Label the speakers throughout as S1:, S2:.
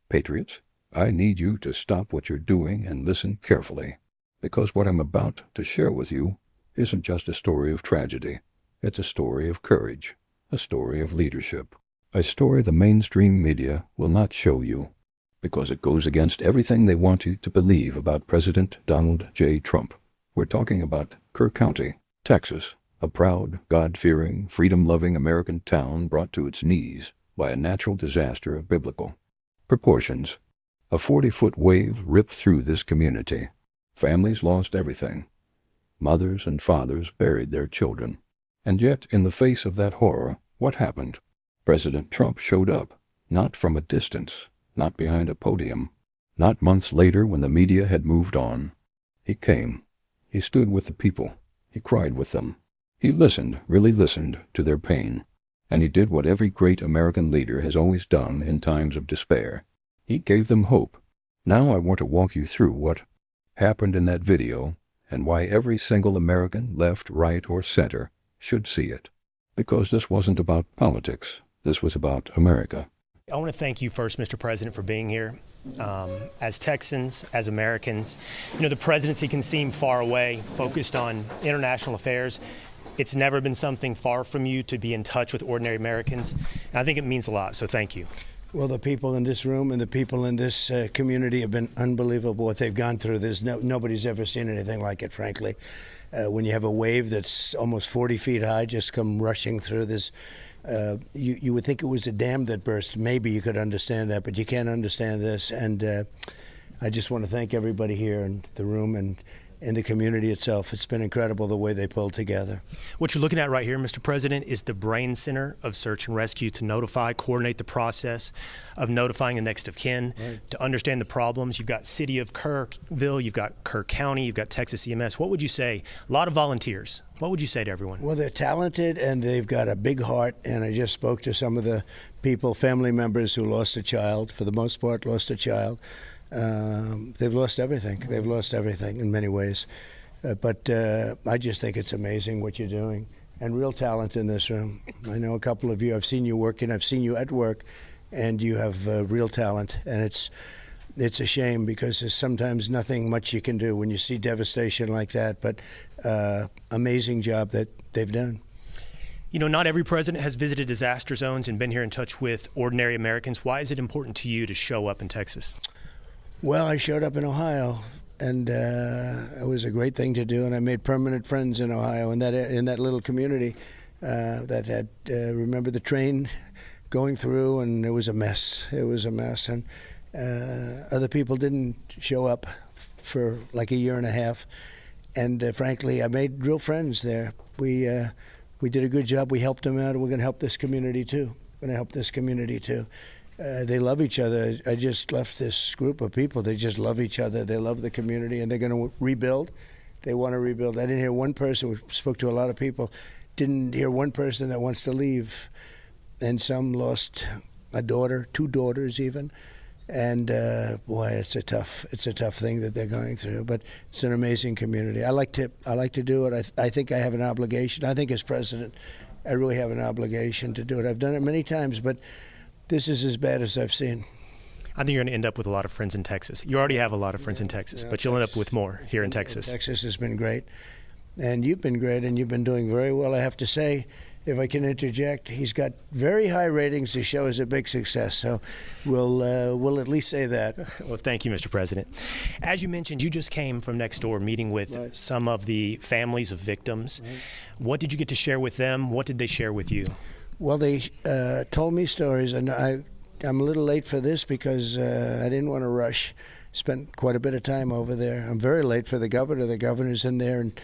S1: Patriots, I need you to stop what you're doing and listen carefully, because what I'm about to share with you isn't just a story of tragedy. It's a story of courage, a story of leadership, a story the mainstream media will not show you, because it goes against everything they want you to believe about President Donald J. Trump. We're talking about Kerr County, Texas, a proud, God-fearing, freedom-loving American town brought to its knees by a natural disaster of biblical proportions. A 40-foot wave ripped through this community. Families lost everything. Mothers and fathers buried their children. And yet, in the face of that horror, what happened? President Trump showed up, not from a distance, not behind a podium, not months later when the media had moved on. He came. He stood with the people. He cried with them. He listened, really listened, to their pain. And he did what every great American leader has always done in times of despair. He gave them hope. Now I want to walk you through what happened in that video and why every single American, left, right, or center, should see it. Because this wasn't about politics. This was about America.
S2: I want to thank you first, Mr. President, for being here. As Texans, as Americans, the presidency can seem far away, focused on international affairs. It's never been something far from you to be in touch with ordinary Americans. And I think it means a lot, so thank you.
S3: Well, the people in this room and the people in this community have been unbelievable what they've gone through. Nobody's ever seen anything like it, frankly. When you have a wave that's almost 40 feet high just come rushing through this, you would think it was a dam that burst. Maybe you could understand that, but you can't understand this. And I just want to thank everybody here in the room and in the community itself. It's been incredible the way they pulled together.
S2: What you're looking at right here, Mr. President, is the brain center of search and rescue to notify, coordinate the process of notifying the next of kin, right, to understand the problems. You've got City of Kerrville, you've got Kerr County, you've got Texas EMS. What would you say? A lot of volunteers. What would you say to everyone?
S3: Well, they're talented and they've got a big heart. And I just spoke to some of the people, family members who lost a child, for the most part lost a child. They've lost everything. They've lost everything in many ways. But I just think it's amazing what you're doing. And real talent in this room. I know a couple of you, I've seen you working, I've seen you at work, and you have real talent. And it's a shame because there's sometimes nothing much you can do when you see devastation like that. But amazing job that they've done.
S2: Not every president has visited disaster zones and been here in touch with ordinary Americans. Why is it important to you to show up in Texas?
S3: Well, I showed up in Ohio, and it was a great thing to do, and I made permanent friends in Ohio, in that little community that had, remember the train going through, and it was a mess. It was a mess, and other people didn't show up for like a year and a half, and frankly, I made real friends there. We did a good job. We helped them out, and we're going to help this community too. They love each other. I just left this group of people. They just love each other. They love the community, and they're going to rebuild. They want to rebuild. I didn't hear one person. We spoke to a lot of people. Didn't hear one person that wants to leave. And some lost a daughter, 2 daughters even. And boy, it's a tough thing that they're going through. But it's an amazing community. I like to do it. I think I have an obligation. I think as president, I really have an obligation to do it. I've done it many times, but this is as bad as I've seen.
S2: I think you're going to end up with a lot of friends in Texas. You already have a lot of friends in Texas, but you'll end up with more here in Texas.
S3: Texas has been great, and you've been great, and you've been doing very well. I have to say, if I can interject, he's got very high ratings. The show is a big success, so we'll at least say that.
S2: Well, thank you, Mr. President. As you mentioned, you just came from next door meeting with some of the families of victims. Right. What did you get to share with them? What did they share with you?
S3: Well, they told me stories, and I'm a little late for this because I didn't want to rush. Spent quite a bit of time over there. I'm very late for the governor. The governor's in there, and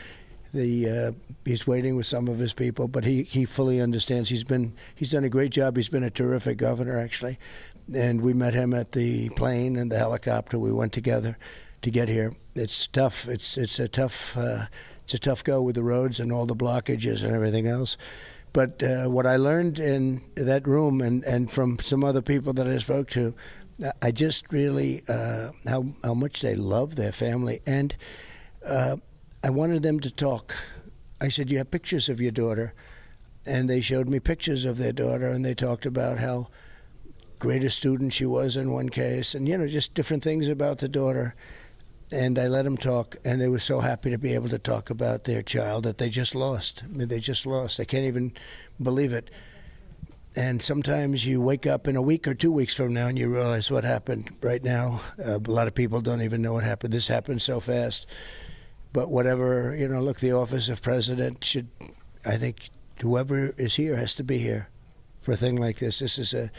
S3: he's waiting with some of his people, but he fully understands. He's done a great job. He's been a terrific governor, actually. And we met him at the plane and the helicopter. We went together to get here. It's tough. It's a tough go with the roads and all the blockages and everything else. But what I learned in that room and from some other people that I spoke to, I just really how much they love their family. And I wanted them to talk. I said, you have pictures of your daughter? And they showed me pictures of their daughter, and they talked about how great a student she was in one case, and, just different things about the daughter. And I let them talk, and they were so happy to be able to talk about their child that they just lost. I mean, they just lost. They can't even believe it. And sometimes you wake up in a week or 2 weeks from now and you realize what happened right now. A lot of people don't even know what happened. This happened so fast. But whatever, look, the office of president should, I think, whoever is here has to be here for a thing like this. This is a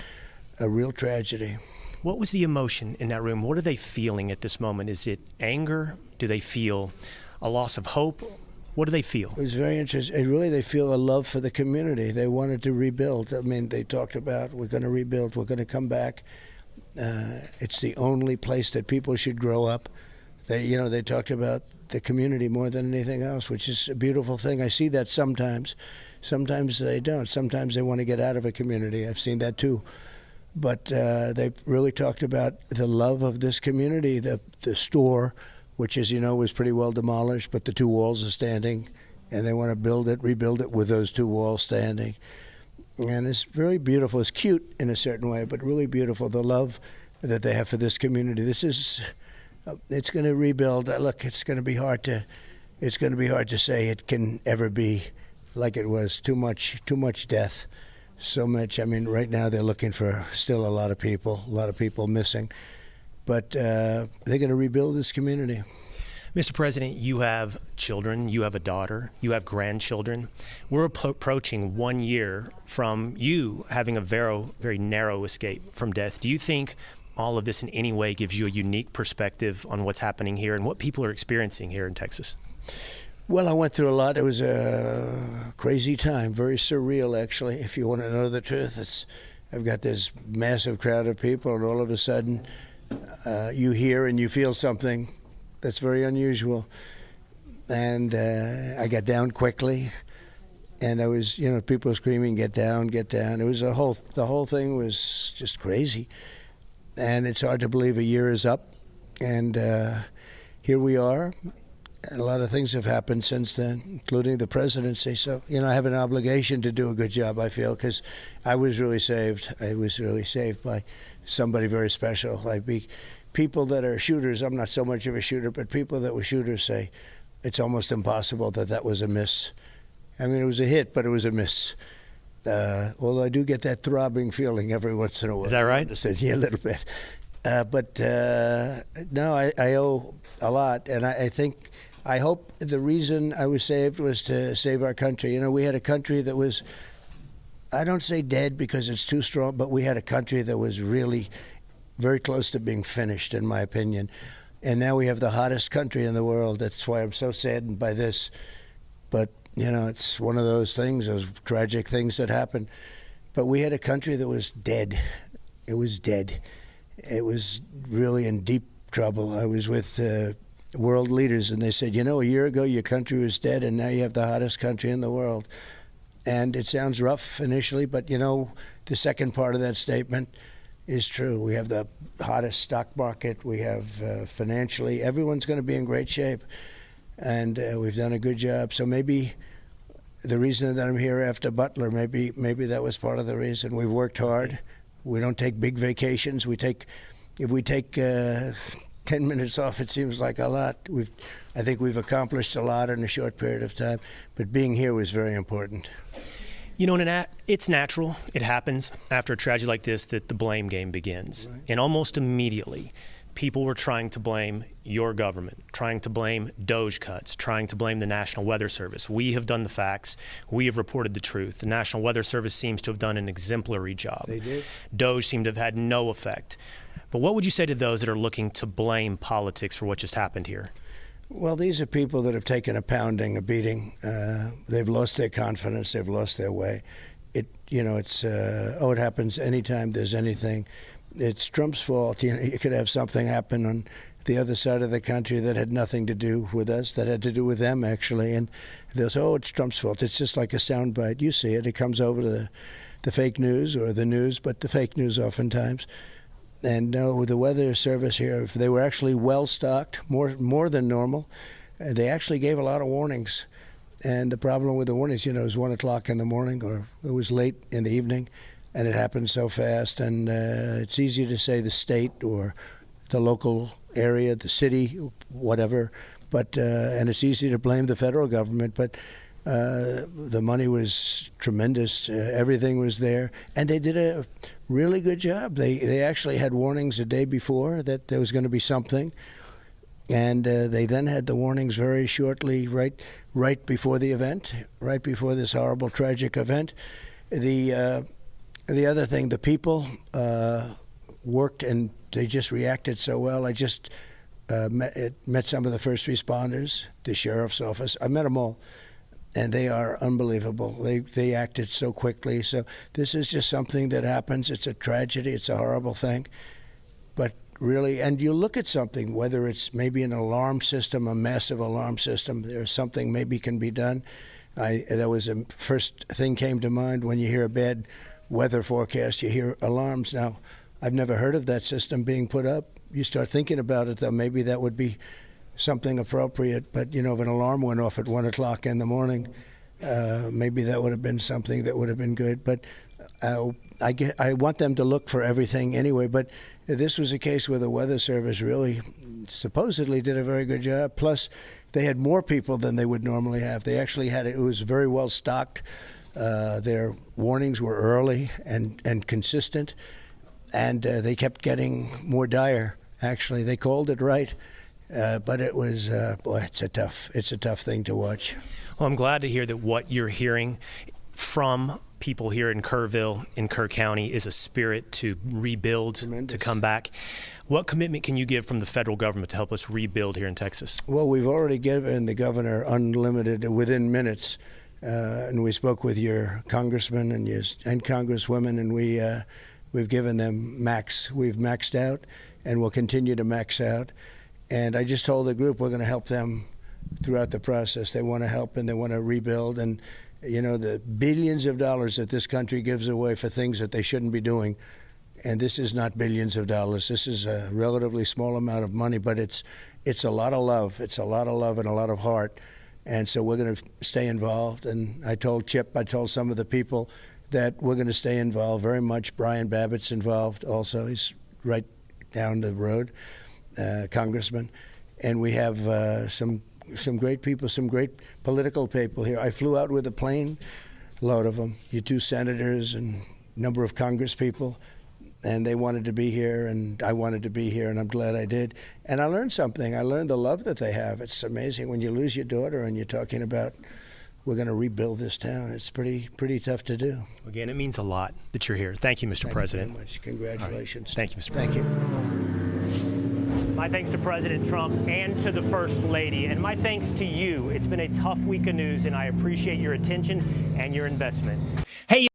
S3: real tragedy.
S2: What was the emotion in that room? What are they feeling at this moment? Is it anger? Do they feel a loss of hope? What do they feel?
S3: It was very interesting. Really, they feel a love for the community. They wanted to rebuild. I mean, they talked about, we're going to rebuild, we're going to come back. It's the only place that people should grow up. They talked about the community more than anything else, which is a beautiful thing. I see that sometimes. Sometimes they don't. Sometimes they want to get out of a community. I've seen that too. But they really talked about the love of this community, the store, which, as you know, was pretty well demolished, but the 2 walls are standing, and they want to rebuild it with those 2 walls standing. And it's very beautiful. It's cute in a certain way, but really beautiful, the love that they have for this community. It's going to rebuild. Look, it's going to be hard to say it can ever be like it was. Too much death. So much. I mean, right now they're looking for still a lot of people missing. But they're going to rebuild this community.
S2: Mr. President, you have children, you have a daughter, you have grandchildren. We're approaching 1 year from you having a very, very narrow escape from death. Do you think all of this in any way gives you a unique perspective on what's happening here and what people are experiencing here in Texas?
S3: Well, I went through a lot. It was a crazy time, very surreal, actually, if you want to know the truth. I've got this massive crowd of people, and all of a sudden you hear and you feel something that's very unusual. And I got down quickly, and I was, people were screaming, "Get down, get down." It was the whole thing was just crazy. And it's hard to believe a year is up, and here we are. A lot of things have happened since then, including the presidency. So, I have an obligation to do a good job, I feel, because I was really saved. I was really saved by somebody very special. People that are shooters, I'm not so much of a shooter, but people that were shooters say it's almost impossible that was a miss. I mean, it was a hit, but it was a miss. Although I do get that throbbing feeling every once in a while.
S2: Is that right?
S3: Yeah, a little bit. But no, I owe a lot, and I hope the reason I was saved was to save our country. We had a country that was, I don't say dead because it's too strong, but we had a country that was really very close to being finished, in my opinion. And now we have the hottest country in the world. That's why I'm so saddened by this. But, it's one of those things, those tragic things that happen. But we had a country that was dead. It was dead. It was really in deep trouble. I was with world leaders, and they said, a year ago your country was dead, and now you have the hottest country in the world. And it sounds rough initially, but, the second part of that statement is true. We have the hottest stock market. We have financially, everyone's going to be in great shape. And we've done a good job. So maybe the reason that I'm here after Butler, maybe that was part of the reason. We've worked hard. We don't take big vacations. If we take 10 minutes off, it seems like a lot. I think we've accomplished a lot in a short period of time. But being here was very important.
S2: It's natural. It happens after a tragedy like this that the blame game begins. Right. And almost immediately, people were trying to blame your government, trying to blame DOGE cuts, trying to blame the National Weather Service. We have done the facts. We have reported the truth. The National Weather Service seems to have done an exemplary job.
S3: They did.
S2: DOGE seemed to have had no effect. But what would you say to those that are looking to blame politics for what just happened here?
S3: Well, these are people that have taken a pounding, a beating. They've lost their confidence. They've lost their way. It happens anytime there's anything. It's Trump's fault. You could have something happen on the other side of the country that had nothing to do with us, that had to do with them, actually. And they'll say, it's Trump's fault. It's just like a soundbite. You see it. It comes over to the fake news or the news, but the fake news oftentimes. And no, the weather service here, they were actually well-stocked, more than normal. They actually gave a lot of warnings. And the problem with the warnings, it was 1 o'clock in the morning or it was late in the evening. and it happened so fast. And it's easy to say the state or the local area, the city, whatever, but and it's easy to blame the federal government, but the money was tremendous. Everything was there, and they did a really good job. They actually had warnings the day before that there was going to be something, and they then had the warnings very shortly, right before the event, right before this horrible, tragic event. The other thing, the people worked, and they just reacted so well. I just met some of the first responders, the sheriff's office. I met them all. And they are unbelievable. They acted so quickly. So this is just something that happens. It's a tragedy. It's a horrible thing. But really, and you look at something, whether it's maybe an alarm system, a massive alarm system, there's something maybe can be done. That was the first thing came to mind when you hear a bad weather forecast, you hear alarms. Now, I've never heard of that system being put up. You start thinking about it, though, maybe that would be something appropriate, but if an alarm went off at 1 o'clock in the morning, maybe that would have been something that would have been good. But I want them to look for everything anyway. But this was a case where the Weather Service really supposedly did a very good job. Plus, they had more people than they would normally have. They actually had it was very well stocked. Their warnings were early and consistent, and they kept getting more dire. Actually, they called it right. But it was, it's a tough thing to watch.
S2: Well, I'm glad to hear that what you're hearing from people here in Kerrville, in Kerr County, is a spirit to rebuild,
S3: Tremendous.
S2: To come back. What commitment can you give from the federal government to help us rebuild here in Texas?
S3: Well, we've already given the governor unlimited within minutes, and we spoke with your congressman and congresswomen, and we've given them max. We've maxed out, and we'll continue to max out. And I just told the group we're going to help them throughout the process. They want to help and they want to rebuild. And, the billions of dollars that this country gives away for things that they shouldn't be doing. And this is not billions of dollars. This is a relatively small amount of money, but it's a lot of love. It's a lot of love and a lot of heart. And so we're going to stay involved. And I told Chip, I told some of the people that we're going to stay involved very much. Brian Babbitt's involved also. He's right down the road. Congressman, and we have some great people, some great political people here. I flew out with a plane load of them, you two senators and a number of Congress people, and they wanted to be here, and I wanted to be here, and I'm glad I did. And I learned something. I learned the love that they have. It's amazing when you lose your daughter and you're talking about we're going to rebuild this town. It's pretty tough to do.
S2: Again, it means a lot that you're here. Thank you, Mr. President.
S3: Thank you very much. Congratulations.
S2: Right. Thank you, Mr. President.
S3: Thank you.
S2: My thanks to President Trump and to the First Lady, and my thanks to you. It's been a tough week of news, and I appreciate your attention and your investment. Hey.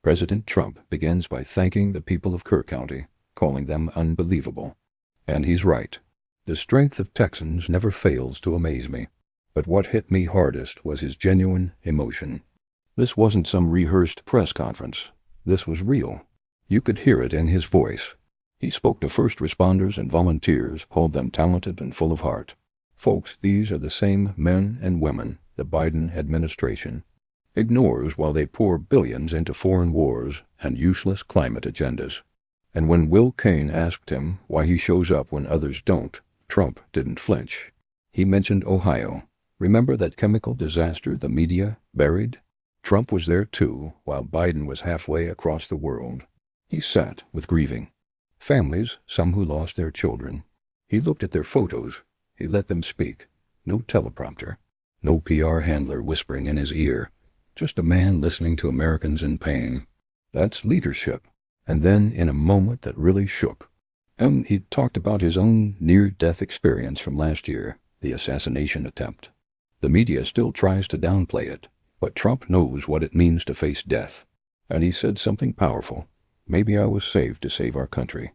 S1: President Trump begins by thanking the people of Kerr County, calling them unbelievable. And he's right. The strength of Texans never fails to amaze me. But what hit me hardest was his genuine emotion. This wasn't some rehearsed press conference. This was real. You could hear it in his voice. He spoke to first responders and volunteers, called them talented and full of heart. Folks, these are the same men and women the Biden administration ignores while they pour billions into foreign wars and useless climate agendas. And when Will Cain asked him why he shows up when others don't, Trump didn't flinch. He mentioned Ohio. Remember that chemical disaster the media buried? Trump was there too, while Biden was halfway across the world. He sat with grieving families, some who lost their children. He looked at their photos. He let them speak. No teleprompter. No PR handler whispering in his ear. Just a man listening to Americans in pain. That's leadership. And then, in a moment that really shook, he talked about his own near-death experience from last year, the assassination attempt. The media still tries to downplay it, but Trump knows what it means to face death. And he said something powerful. Maybe I was saved to save our country.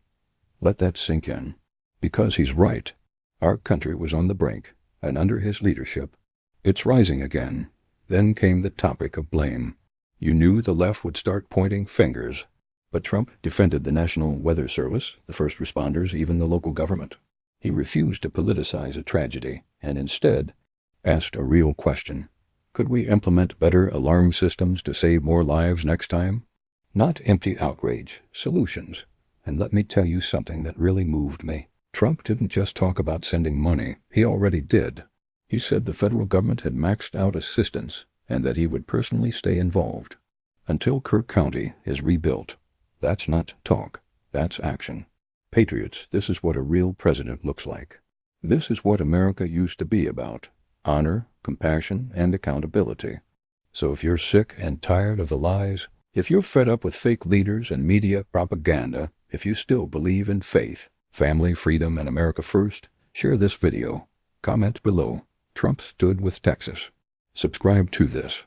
S1: Let that sink in. Because he's right. Our country was on the brink, and under his leadership, it's rising again. Then came the topic of blame. You knew the left would start pointing fingers. But Trump defended the National Weather Service, the first responders, even the local government. He refused to politicize a tragedy and instead asked a real question. Could we implement better alarm systems to save more lives next time? Not empty outrage, solutions. And let me tell you something that really moved me. Trump didn't just talk about sending money. He already did. He said the federal government had maxed out assistance and that he would personally stay involved until Kerr County is rebuilt. That's not talk. That's action. Patriots, this is what a real president looks like. This is what America used to be about. Honor, compassion, and accountability. So if you're sick and tired of the lies, if you're fed up with fake leaders and media propaganda, if you still believe in faith, family, freedom, and America first, share this video. Comment below. Trump stood with Texas. Subscribe to this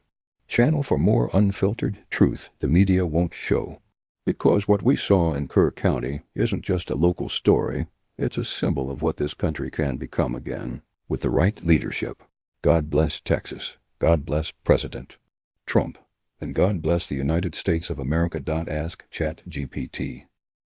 S1: channel for more unfiltered truth the media won't show. Because what we saw in Kerr County isn't just a local story, it's a symbol of what this country can become again, with the right leadership. God bless Texas. God bless President Trump. And God bless the United States of America. Ask ChatGPT.